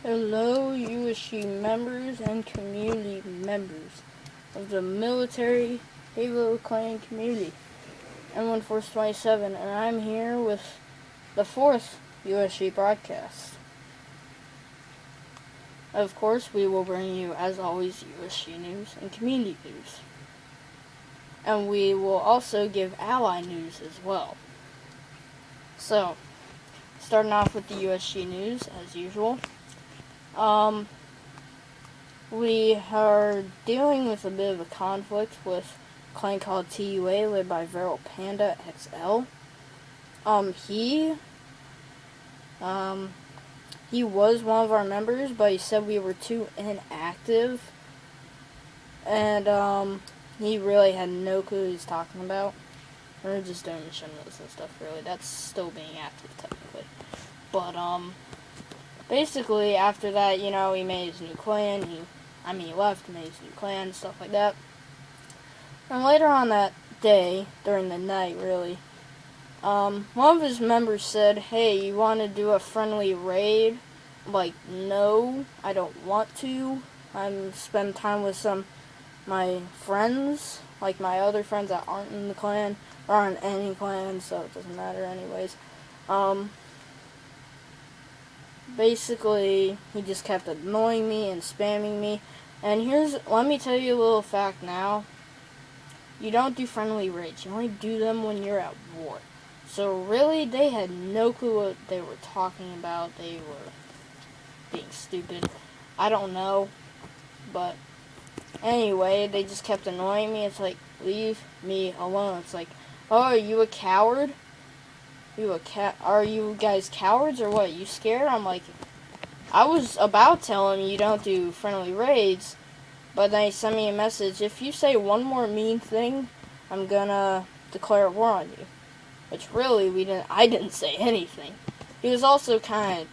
Hello, USG members and community members of the military Halo Clan community. I'm 1427, and I'm here with the fourth USG broadcast. Of course, we will bring you, as always, USG news and community news. And we will also give ally news as well. So, starting off with the USG news, as usual. We are dealing with a bit of a conflict with a clan called TUA, led by Viral Panda XL. He was one of our members, but he said we were too inactive, and he really had no clue what he was talking about. We're just doing mission notes and stuff, really. That's still being active, technically. But, basically, after that, he made his new clan. He left, made his new clan, stuff like that. And later on that day, during the night, really, one of his members said, "Hey, you want to do a friendly raid?" I'm like, "No, I don't want to. I'm spend time with some my friends, like my other friends that aren't in the clan, or aren't in any clan, so it doesn't matter anyways." Basically, he just kept annoying me and spamming me. And let me tell you a little fact now. You don't do friendly raids. You only do them when you're at war. So really, they had no clue what they were talking about. They were being stupid. I don't know. But anyway, they just kept annoying me. It's like, leave me alone. It's like, oh, are you a coward? Are you guys cowards or what? You scared? I'm like, I was about telling you don't do friendly raids, but then he sent me a message. If you say one more mean thing, I'm gonna declare war on you. Which really, I didn't say anything. He was also kind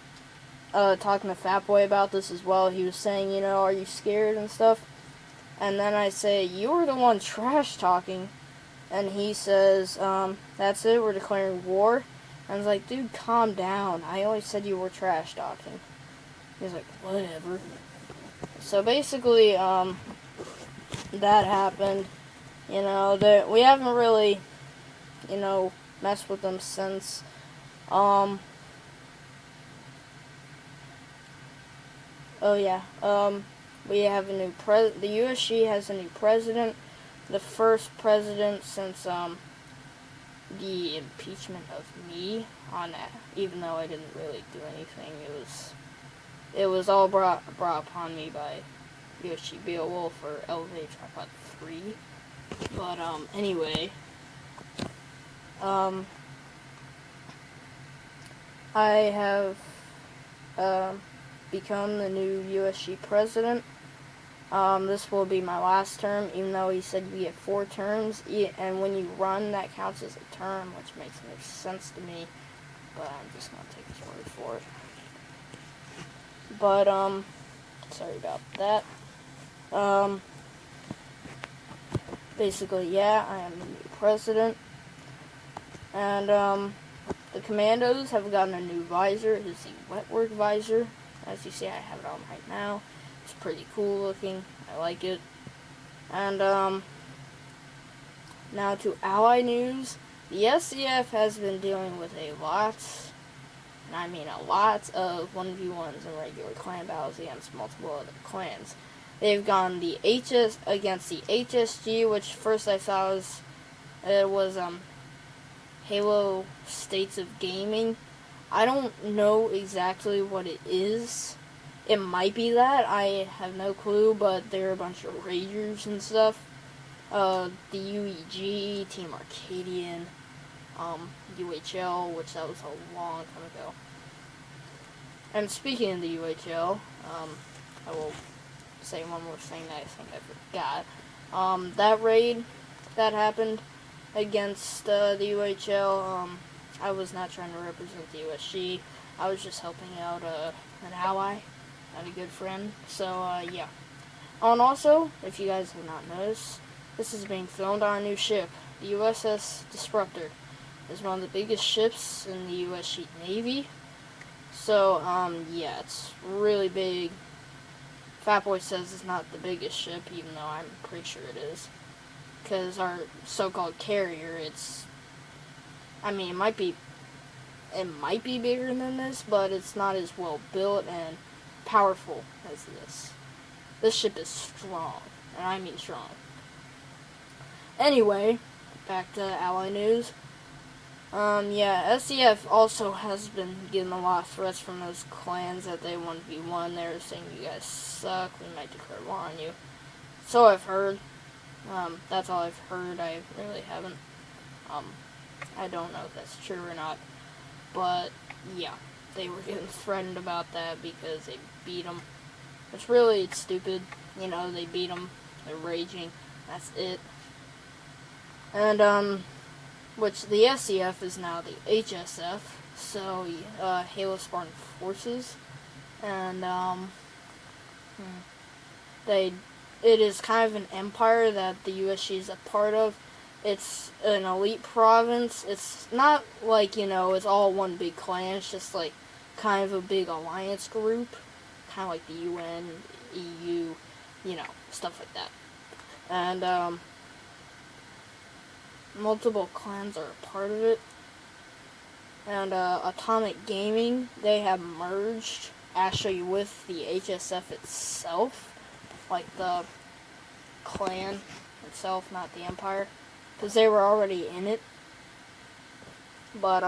of talking to Fatboy about this as well. He was saying, are you scared and stuff? And then I say, you were the one trash talking. And he says, that's it, we're declaring war. I was like, dude, calm down. I only said you were trash talking. He's like, whatever. So basically, that happened. We haven't really, messed with them since. Oh yeah. We have a new the USG has a new president. The first president since, the impeachment of me on that, even though I didn't really do anything. It was all brought upon me by USG Beowulf or Elevate Tripod 3. But anyway, I have become the new USG president. This will be my last term, even though he said we get 4 terms, and when you run, that counts as a term, which makes no sense to me, but I'm just going to take his word for it. But, sorry about that. Basically, yeah, I am the new president, and, the commandos have gotten a new visor. It is the wetwork visor. As you see, I have it on right now. It's pretty cool looking. I like it. And, now to ally news. The SCF has been dealing with a lot, and I mean a lot, of 1v1s and regular clan battles against multiple other clans. They've gone against the HSG, which first I saw was Halo States of Gaming. I don't know exactly what it is. It might be that. I have no clue, but they're a bunch of ragers and stuff. The UEG, Team Arcadian, UHL, which that was a long time ago. And speaking of the UHL, I will say one more thing that I think I forgot. That raid that happened against the UHL, I was not trying to represent the USG. I was just helping out an ally and a good friend. So, yeah. Oh, and also, if you guys have not noticed, this is being filmed on a new ship. The USS Disruptor is one of the biggest ships in the USG Navy. So, yeah, it's really big. Fatboy says it's not the biggest ship, even though I'm pretty sure it is. Because our so-called carrier, it might be bigger than this, but it's not as well built and powerful as this. This ship is strong, and I mean strong. Anyway, back to Ally News. SCF also has been getting a lot of threats from those clans that they 1v1. They're saying you guys suck, we might declare war on you. So I've heard. That's all I've heard. I really haven't. I don't know if that's true or not. But, yeah, they were getting threatened about that because they beat them. It's really stupid. They beat them. They're raging. That's it. And, which the SCF is now the HSF, so Halo Spartan Forces, and it is kind of an empire that the USG is a part of. It's an elite province. It's not like it's all one big clan. It's just like kind of a big alliance group, kind of like the UN, EU, stuff like that, and multiple clans are a part of it. And Atomic Gaming, they have merged actually with the HSF itself, like the clan itself, not the Empire, because they were already in it. But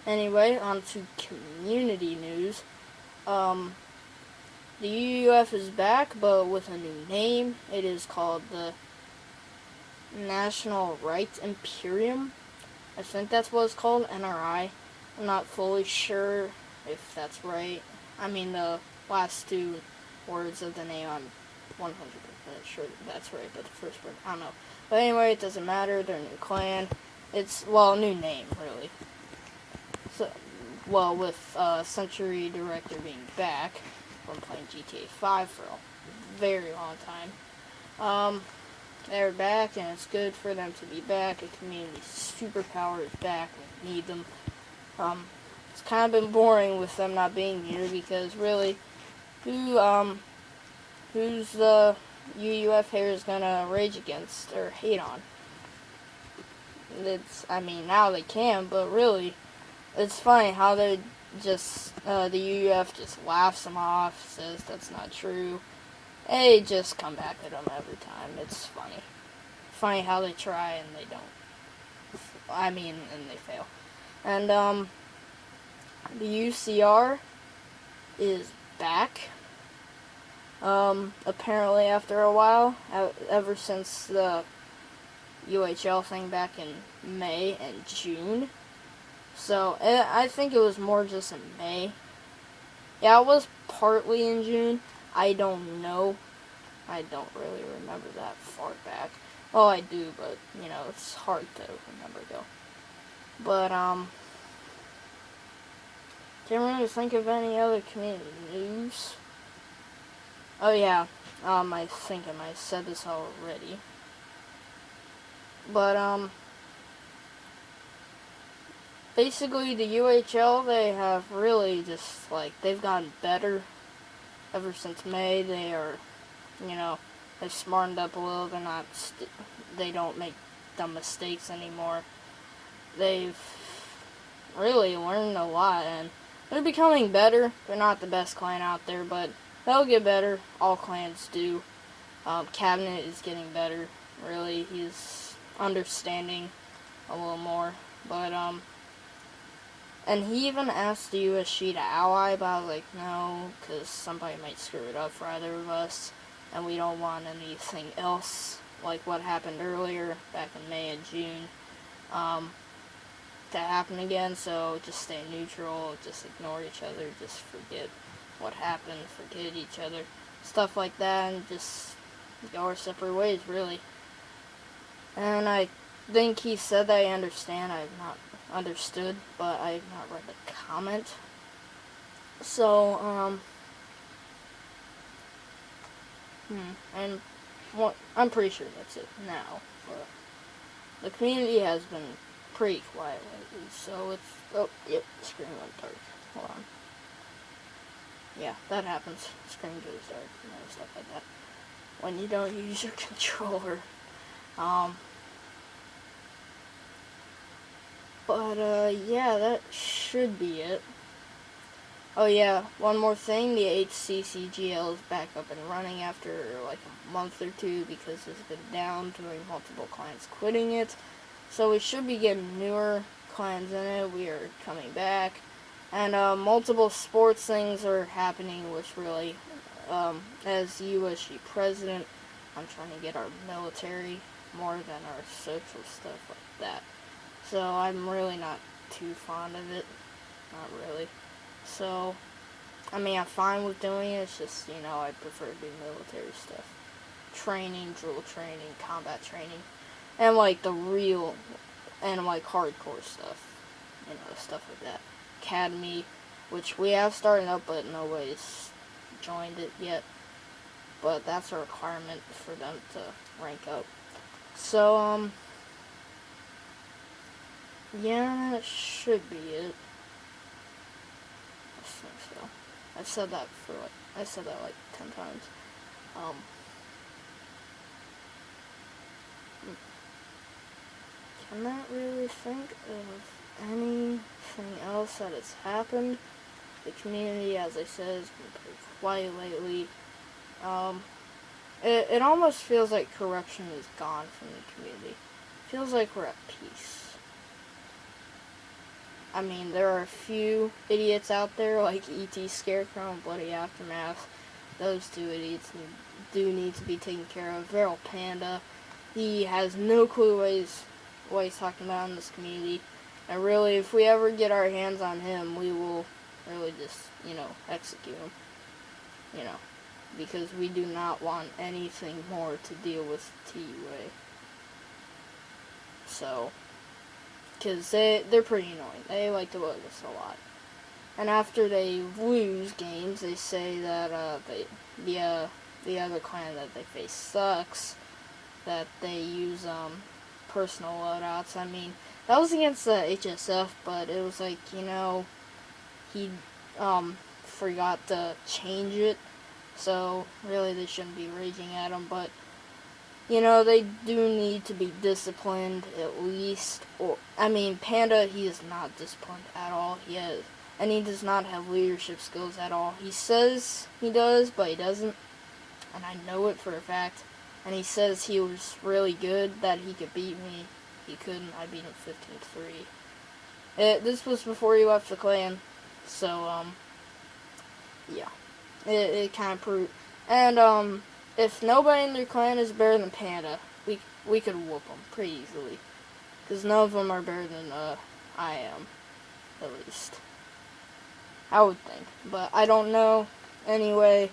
anyway, on to community news. The UUF is back, but with a new name. It is called the National Rights Imperium. I think that's what it's called, NRI. I'm not fully sure if that's right. The last two words of the name, I'm 100% sure that's right, but the first word, I don't know. But anyway, it doesn't matter. They're a new clan. It's, a new name, really. So, with Century Director being back from playing GTA 5 for a very long time. They're back, and it's good for them to be back. A community superpower is back. We need them. It's kind of been boring with them not being here because really, who's the UUF haters gonna rage against or hate on? Now they can, but really, it's funny how they just the UUF just laughs them off, says that's not true. They just come back at them every time. It's funny. Funny how they try and they don't. And they fail. And, the UCR is back. Apparently after a while, ever since the UHL thing back in May and June. So, I think it was more just in May. Yeah, it was partly in June. I don't know. I don't really remember that far back. Well, I do, but, it's hard to remember, though. But, can't really think of any other community news. Oh, yeah. I think I might have said this already. But, basically, the UHL, they have really just, they've gotten better ever since May. They are, they've smartened up a little. They don't make dumb mistakes anymore. They've really learned a lot, and they're becoming better. They're not the best clan out there, but they'll get better. All clans do. Cabinet is getting better. Really, he's understanding a little more. But, and he even asked the USG to ally, but I was like, no, because somebody might screw it up for either of us, and we don't want anything else, like what happened earlier, back in May and June, to happen again. So just stay neutral, just ignore each other, just forget what happened, forget each other, stuff like that, and just go our separate ways, really. And I think he said that I understand. I have not understood, but I have not read the comment. So, and I'm pretty sure that's it now. But the community has been pretty quiet lately, so it's, oh, yep, screen went dark. Hold on. Yeah, that happens. Screen goes dark, stuff like that. When you don't use your controller. Yeah, that should be it. Oh yeah, one more thing, the HCCGL is back up and running after like a month or two because it's been down during multiple clients quitting it. So we should be getting newer clients in it. We are coming back. And multiple sports things are happening, which really, as USG president, I'm trying to get our military more than our social stuff like that. So I'm really not too fond of it. Not really. So, I mean, I'm fine with doing it. It's just, I prefer to do military stuff. Training, drill training, combat training. And, like, the real, and, like, hardcore stuff. Stuff like that. Academy, which we have started up, but nobody's joined it yet. But that's a requirement for them to rank up. So, yeah, that should be it. I think so. I've said that like 10 times. Cannot really think of anything else that has happened. The community, as I said, has been pretty quiet lately. It almost feels like corruption is gone from the community. It feels like we're at peace. I mean, there are a few idiots out there, like E.T. Scarecrow and Bloody Aftermath. Those two idiots do need to be taken care of. Viral Panda, he has no clue what he's talking about in this community. And really, if we ever get our hands on him, we will really just, execute him. Because we do not want anything more to deal with TUA. So, because they're pretty annoying. They like to bug us a lot. And after they lose games, they say that the other clan that they face sucks. That they use personal loadouts. I mean, that was against the HSF, but it was like, he forgot to change it. So really, they shouldn't be raging at him. But they do need to be disciplined at least. Panda, he is not disciplined at all. And he does not have leadership skills at all. He says he does, but he doesn't. And I know it for a fact. And he says he was really good, that he could beat me. He couldn't. I beat him 15-3. This was before he left the clan. So, yeah. It kind of proved. And, if nobody in their clan is better than Panda, we could whoop them pretty easily. Because none of them are better than, I am. At least. I would think. But I don't know. Anyway,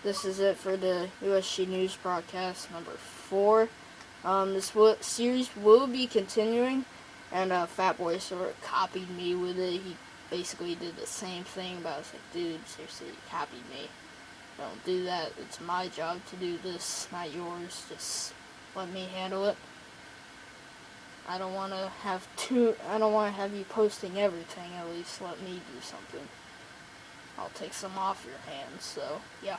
this is it for the USG News broadcast number 4. This series will be continuing. And, Fatboy sort of copied me with it. He basically did the same thing, but I was like, dude, seriously, you copied me. Don't do that. It's my job to do this, not yours. Just let me handle it. I don't want to have you posting everything. At least let me do something. I'll take some off your hands. So, yeah.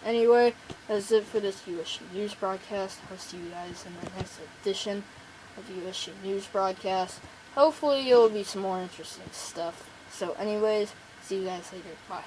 Anyway, that's it for this USG News broadcast. I'll see you guys in the next edition of USG News broadcast. Hopefully, it'll be some more interesting stuff. So, anyways, see you guys later. Bye.